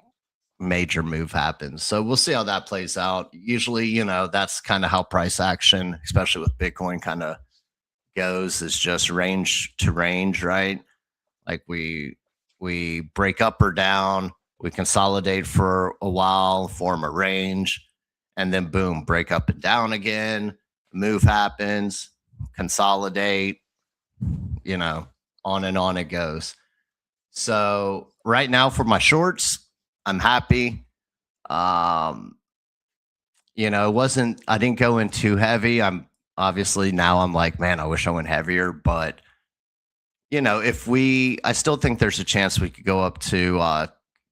[SPEAKER 4] major move happens. So we'll see how that plays out. Usually, that's kind of how price action, especially with Bitcoin, kind of goes, is just range to range, right? Like we break up or down, we consolidate for a while, form a range, and then boom, break up and down again. Move happens, consolidate, on and on it goes. So right now for my shorts, I'm happy. I didn't go in too heavy. I'm like, man, I wish I went heavier, but I still think there's a chance we could go up to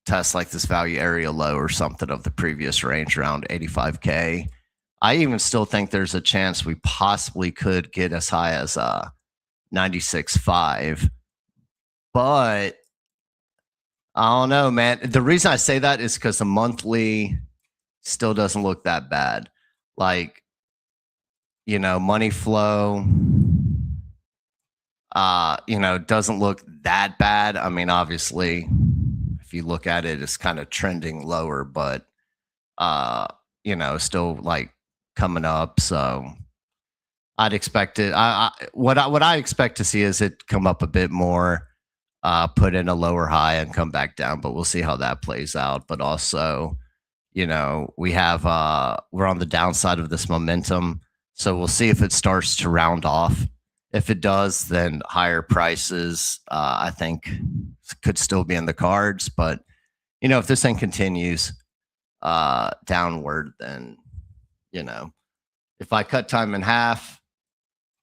[SPEAKER 4] test like this value area low or something of the previous range around 85K. I even still think there's a chance we possibly could get as high as 96.5. But I don't know, man. The reason I say that is because the monthly still doesn't look that bad. Like, money flow, doesn't look that bad. I mean, obviously, if you look at it, it's kind of trending lower, but, still like coming up. So I'd expect it. What I expect to see is it come up a bit more, put in a lower high and come back down, but we'll see how that plays out. But also, we have, we're on the downside of this momentum. So we'll see if it starts to round off. If it does, then higher prices, I think, could still be in the cards. But, if this thing continues downward, then, if I cut time in half,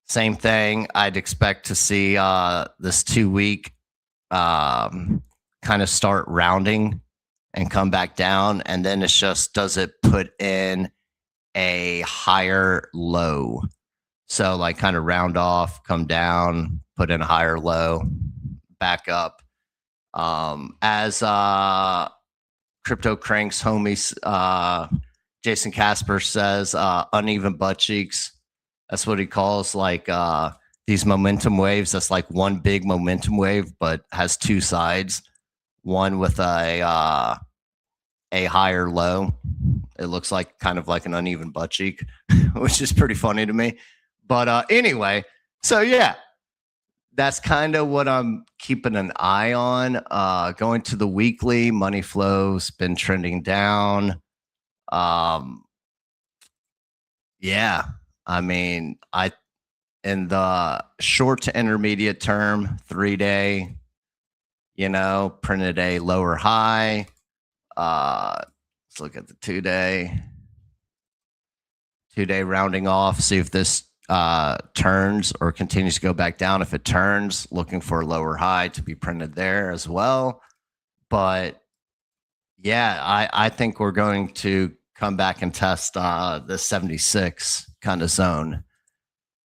[SPEAKER 4] same thing. I'd expect to see this 2-week kind of start rounding and come back down. And then it's just, does it put in a higher low? So like kind of round off, come down, put in a higher low, back up. As Crypto Cranks homies, Jason Casper says, uneven butt cheeks. That's what he calls like these momentum waves. That's like one big momentum wave, but has two sides. One with a higher low. It looks like kind of like an uneven butt cheek, which is pretty funny to me. But anyway, so yeah, that's kind of what I'm keeping an eye on. Going to the weekly, money flow's been trending down. Yeah, I mean, in the short to intermediate term, 3-day, printed a lower high. Let's look at the 2-day. 2-day rounding off, see if this turns or continues to go back down. If it turns, looking for a lower high to be printed there as well. But yeah, I think we're going to come back and test the 76 kind of zone.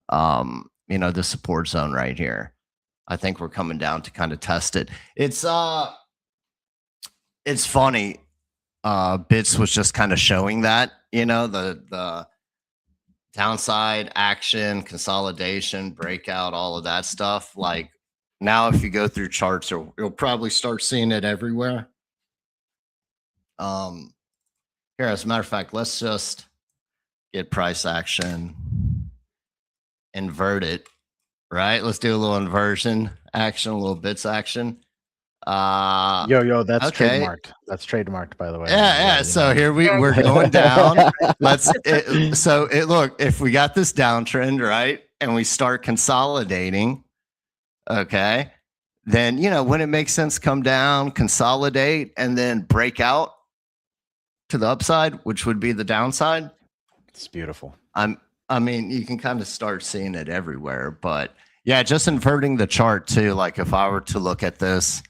[SPEAKER 4] The support zone right here. I think we're coming down to kind of test it. It's funny. Bits was just kind of showing that, the downside action, consolidation, breakout, all of that stuff. Like now, if you go through charts, you'll probably start seeing it everywhere. Here, as a matter of fact, let's just get price action, invert it, right? Let's do a little inversion action, a little bits action.
[SPEAKER 2] Yo, that's
[SPEAKER 4] okay.
[SPEAKER 2] trademarked. That's trademarked, by the way.
[SPEAKER 4] Yeah. So here we're going down. Look, if we got this downtrend, right, and we start consolidating, okay, then when it makes sense, come down, consolidate, and then break out to the upside, which would be the downside.
[SPEAKER 2] It's beautiful.
[SPEAKER 4] I mean, you can kind of start seeing it everywhere, but yeah, just inverting the chart too. Like if I were to look at this,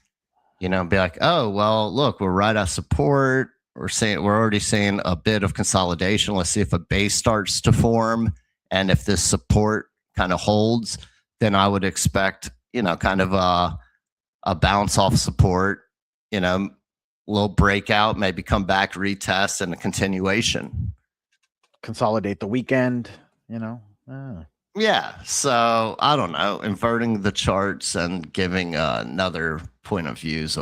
[SPEAKER 4] be like, oh, well, look, we're right at support. We're already seeing a bit of consolidation. Let's see if a base starts to form. And if this support kind of holds, then I would expect, kind of a bounce off support, little breakout, maybe come back, retest, and a continuation.
[SPEAKER 2] Consolidate the weekend,
[SPEAKER 4] Yeah. So I don't know. Inverting the charts and giving another point of view is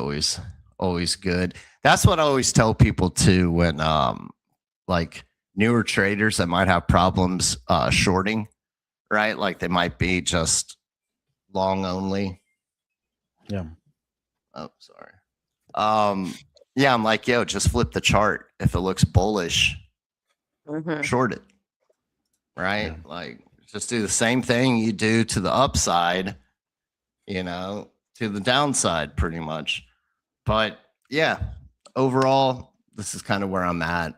[SPEAKER 4] always good. That's what I always tell people too when like newer traders that might have problems shorting, right? Like they might be just long only.
[SPEAKER 2] Yeah.
[SPEAKER 4] Oh, sorry. Yeah, I'm like, yo, just flip the chart. If it looks bullish, short it. Right?
[SPEAKER 2] Yeah.
[SPEAKER 4] Like just do the same thing you do to the upside, to the downside pretty much. But yeah, overall, this is kind of where I'm at.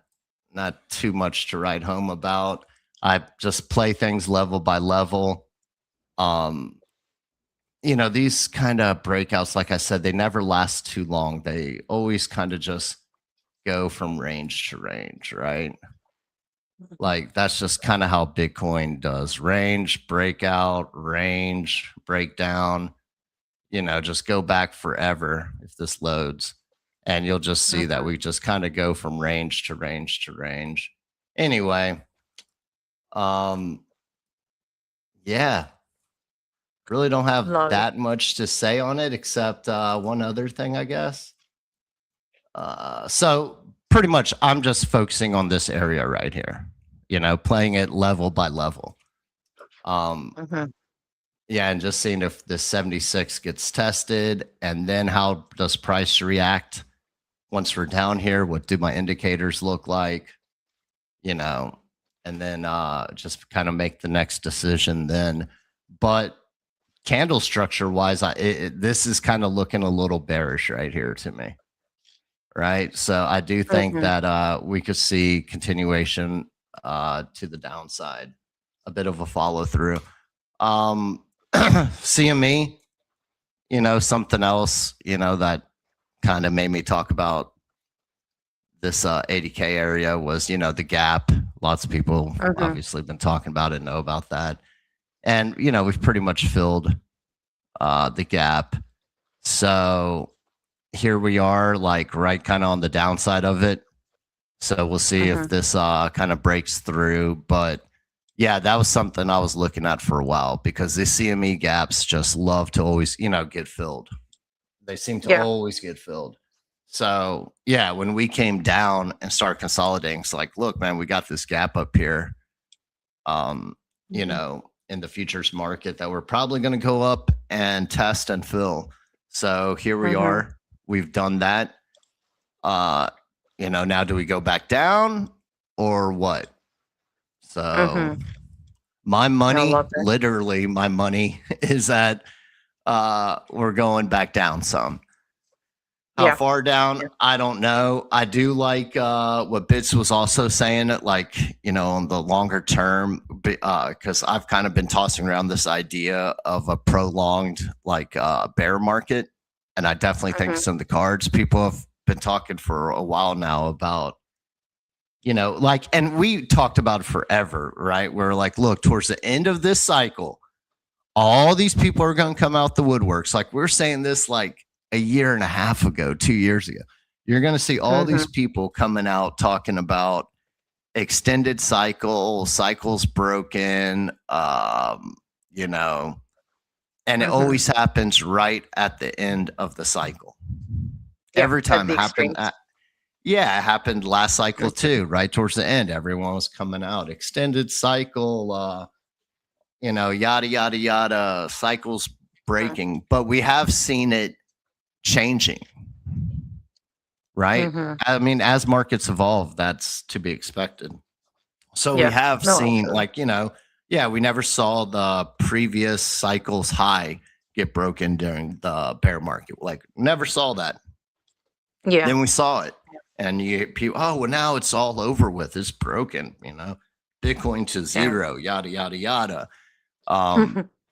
[SPEAKER 4] Not too much to write home about. I just play things level by level. These kind of breakouts, like I said, they never last too long. They always kind of just go from range to range, right? Like that's just kind of how Bitcoin does. Range, breakout, range, breakdown. Just go back forever if this loads. And you'll just see that we just kind of go from range to range to range. Anyway, yeah. Really don't have that much to say on it except one other thing, I guess. So pretty much I'm just focusing on this area right here, playing it level by level. Yeah, and just seeing if the 76 gets tested and then how does price react once we're down here? What do my indicators look like? And then just kind of make the next decision then. But candle structure wise, this is kind of looking a little bearish right here to me. Right. So I do think that we could see continuation to the downside, a bit of a follow through. CME, something else, that kind of made me talk about this 80K area was, the gap. Lots of people obviously been talking about it, know about that. And, we've pretty much filled the gap. So here we are, like right kind of on the downside of it. So we'll see if this kind of breaks through. But yeah, that was something I was looking at for a while because the CME gaps just love to always, get filled. They seem to always get filled. So yeah, when we came down and started consolidating, it's like, look, man, we got this gap up here. In the futures market that we're probably going to go up and test and fill. So here we are. We've done that. Now do we go back down or what? So my money, literally my money is that we're going back down some. How far down? Yeah. I don't know. I do like what Bits was also saying, like, on the longer term, because I've kind of been tossing around this idea of a prolonged bear market. And I definitely think it's in the cards. People have been talking for a while now about, and we talked about it forever, right? We're like, look, towards the end of this cycle, all these people are going to come out the woodworks. Like we're saying this like a year and a half ago, 2 years ago. You're going to see all these people coming out talking about extended cycles broken, and it always happens right at the end of the cycle. Every time it happened. It happened last cycle too, right towards the end. Everyone was coming out, extended cycle, yada, yada, yada, cycles breaking. But we have seen it changing, right? I mean, as markets evolve, that's to be expected. So we have seen we never saw the previous cycle's high get broken during the bear market. Like never saw that. Yeah. Then we saw it. And people, well, now it's all over with. It's broken, Bitcoin to zero, yada, yada, yada.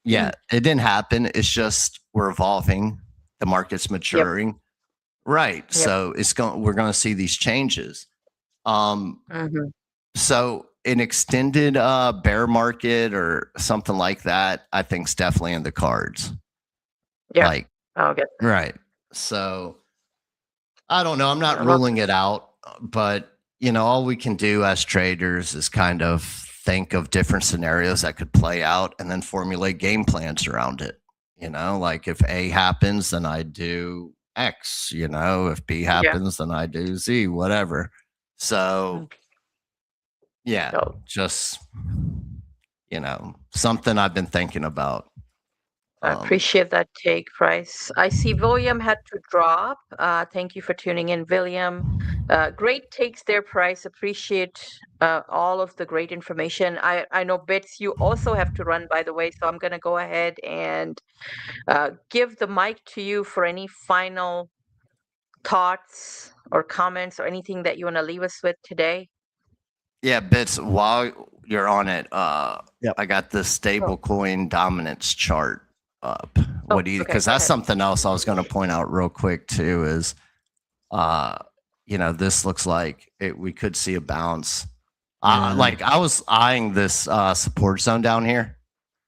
[SPEAKER 4] It didn't happen. It's just we're evolving. The market's maturing. Right. Yep. So we're going to see these changes. So an extended bear market or something like that, I think is definitely in the cards. Yeah. Right. So I don't know. I'm not
[SPEAKER 1] Well,
[SPEAKER 4] ruling it out, but all we can do as traders is kind of think of different scenarios that could play out and then formulate game plans around it. Like if A happens, then I do X, if B
[SPEAKER 1] yeah.
[SPEAKER 4] happens, then I do Z, whatever. So,
[SPEAKER 1] Mm.
[SPEAKER 4] yeah,
[SPEAKER 1] So
[SPEAKER 4] just, something I've been thinking about.
[SPEAKER 1] I appreciate that take, Price. I see William had to drop. Thank you for tuning in, William. Great takes there, Price. Appreciate all of the great information. I know, Bits, you also have to run, by the way, so I'm going to go ahead and give the mic to you for any final thoughts or comments or anything that you want to leave us with today.
[SPEAKER 4] Yeah, Bits, while you're on it,
[SPEAKER 2] Yep.
[SPEAKER 4] I got the stable coin dominance chart up.
[SPEAKER 1] Oh,
[SPEAKER 4] What do you,
[SPEAKER 1] okay,
[SPEAKER 4] because
[SPEAKER 1] go
[SPEAKER 4] that's
[SPEAKER 1] ahead.
[SPEAKER 4] something else I was going to point out real quick too is, this looks like we could see a bounce.
[SPEAKER 2] Yeah.
[SPEAKER 4] Like I was eyeing this support zone down here,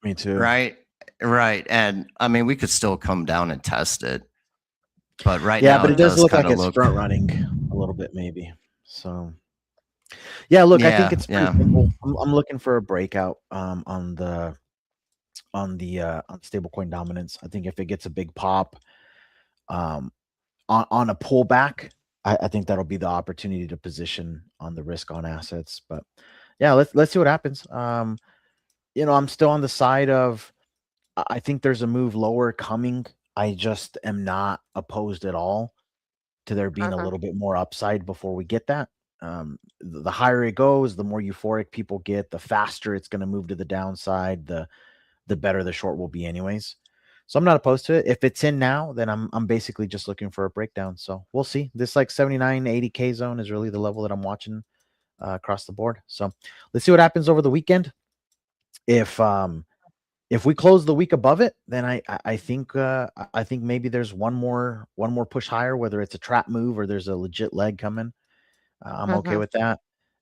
[SPEAKER 2] Me too.
[SPEAKER 4] right? Right. And I mean, we could still come down and test it. But right
[SPEAKER 2] Yeah,
[SPEAKER 4] now
[SPEAKER 2] but it
[SPEAKER 4] it
[SPEAKER 2] does
[SPEAKER 4] does
[SPEAKER 2] look
[SPEAKER 4] kind
[SPEAKER 2] like
[SPEAKER 4] of
[SPEAKER 2] it's
[SPEAKER 4] look.
[SPEAKER 2] front running a little bit, maybe. So, yeah, look, I think
[SPEAKER 4] Yeah,
[SPEAKER 2] it's pretty
[SPEAKER 4] yeah.
[SPEAKER 2] simple. I'm looking for a breakout on the on stablecoin dominance. I think if it gets a big pop um, on a pullback, I think that'll be the opportunity to position on the risk on assets. But yeah, let's see what happens. I'm still on the side of I think there's a move lower coming. I just am not opposed at all to there being a
[SPEAKER 1] Mhm.
[SPEAKER 2] little bit more upside before we get that. The higher it goes, the more euphoric people get, the faster it's going to move to the downside, the better the short will be anyways. So I'm not opposed to it. If it's in now, then I'm basically just looking for a breakdown. So we'll see. This like 79, 80K zone is really the level that I'm watching across the board. So let's see what happens over the weekend. If we close the week above it, then I think maybe there's one more push higher, whether it's a trap move or there's a legit leg coming. I'm okay
[SPEAKER 1] Mhm.
[SPEAKER 2] with that.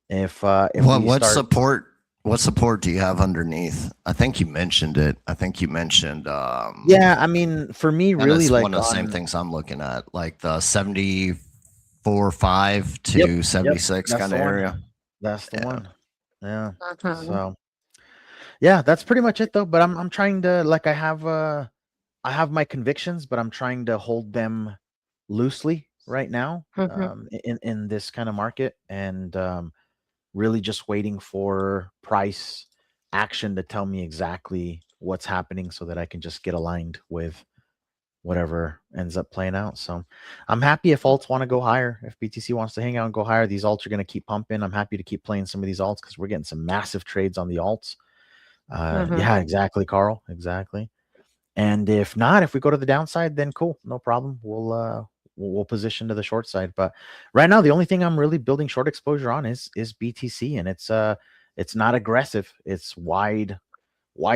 [SPEAKER 2] If
[SPEAKER 4] What
[SPEAKER 2] we
[SPEAKER 4] what
[SPEAKER 2] start,
[SPEAKER 4] support what support do you have underneath? I think you mentioned it. I think you mentioned
[SPEAKER 2] yeah, I mean, for me,
[SPEAKER 4] and
[SPEAKER 2] really
[SPEAKER 4] it's one
[SPEAKER 2] like
[SPEAKER 4] of the same
[SPEAKER 2] on,
[SPEAKER 4] things I'm looking at, like the 74.5
[SPEAKER 2] yep,
[SPEAKER 4] to
[SPEAKER 2] yep,
[SPEAKER 4] 76
[SPEAKER 2] that's
[SPEAKER 4] kind
[SPEAKER 2] the
[SPEAKER 4] of
[SPEAKER 2] one.
[SPEAKER 4] area.
[SPEAKER 2] That's the
[SPEAKER 4] Yeah.
[SPEAKER 2] one. Yeah.
[SPEAKER 1] Mhm.
[SPEAKER 2] So yeah, that's pretty much it though. But I'm trying to like I have my convictions, but I'm trying to hold them loosely right now
[SPEAKER 1] Mhm.
[SPEAKER 2] in this kind of market, and really just waiting for price action to tell me exactly what's happening so that I can just get aligned with whatever ends up playing out. So I'm happy if alts want to go higher. If BTC wants to hang out and go higher, these alts are going to keep pumping. I'm happy to keep playing some of these alts because we're getting some massive trades on the alts.
[SPEAKER 1] Mhm.
[SPEAKER 2] Yeah, exactly, Carl. Exactly. And if not, if we go to the downside, then cool, no problem. We'll position to the short side. But right now, the only thing I'm really building short exposure on is BTC, and it's not aggressive. It's wide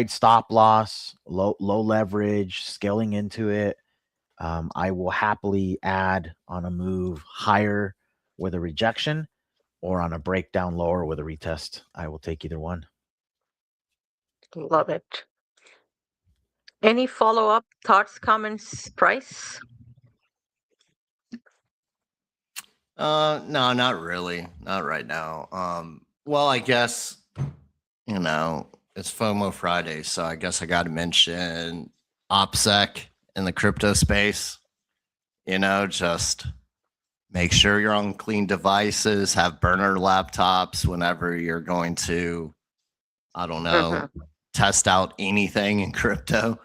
[SPEAKER 2] stop loss, low leverage, scaling into it. I will happily add on a move higher with a rejection or on a breakdown lower with a retest. I will take either one.
[SPEAKER 1] Love it. Any follow-up thoughts, comments, Price?
[SPEAKER 4] No, not really. Not right now. Well, I guess, it's FOMO Friday, so I guess I got to mention OPSEC in the crypto space. Just make sure you're on clean devices, have burner laptops whenever you're going to, I don't know,
[SPEAKER 1] Mhm.
[SPEAKER 4] test out anything in crypto.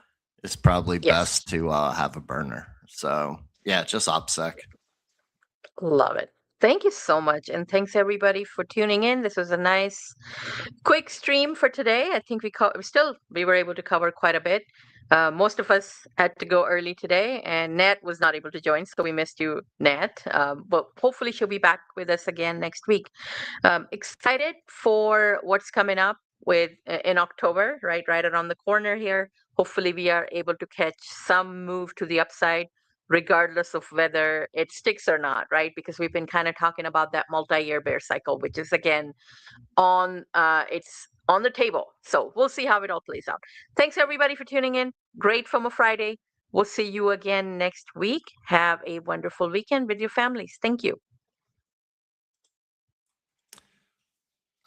[SPEAKER 4] It's probably
[SPEAKER 1] Yes.
[SPEAKER 4] best to have a burner. So, yeah, just OPSEC.
[SPEAKER 1] Love it. Thank you so much. And thanks everybody for tuning in. This was a nice quick stream for today. I think we were able to cover quite a bit. Most of us had to go early today, and Nat was not able to join, so we missed you, Nat. But hopefully she'll be back with us again next week. Excited for what's coming up with in October, right around the corner here. Hopefully we are able to catch some move to the upside regardless of whether it sticks or not, right? Because we've been kind of talking about that multi-year bear cycle, which is again it's on the table. So we'll see how it all plays out. Thanks everybody for tuning in. Great FOMO Friday. We'll see you again next week. Have a wonderful weekend with your families. Thank you.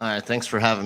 [SPEAKER 4] All right. Thanks for having me.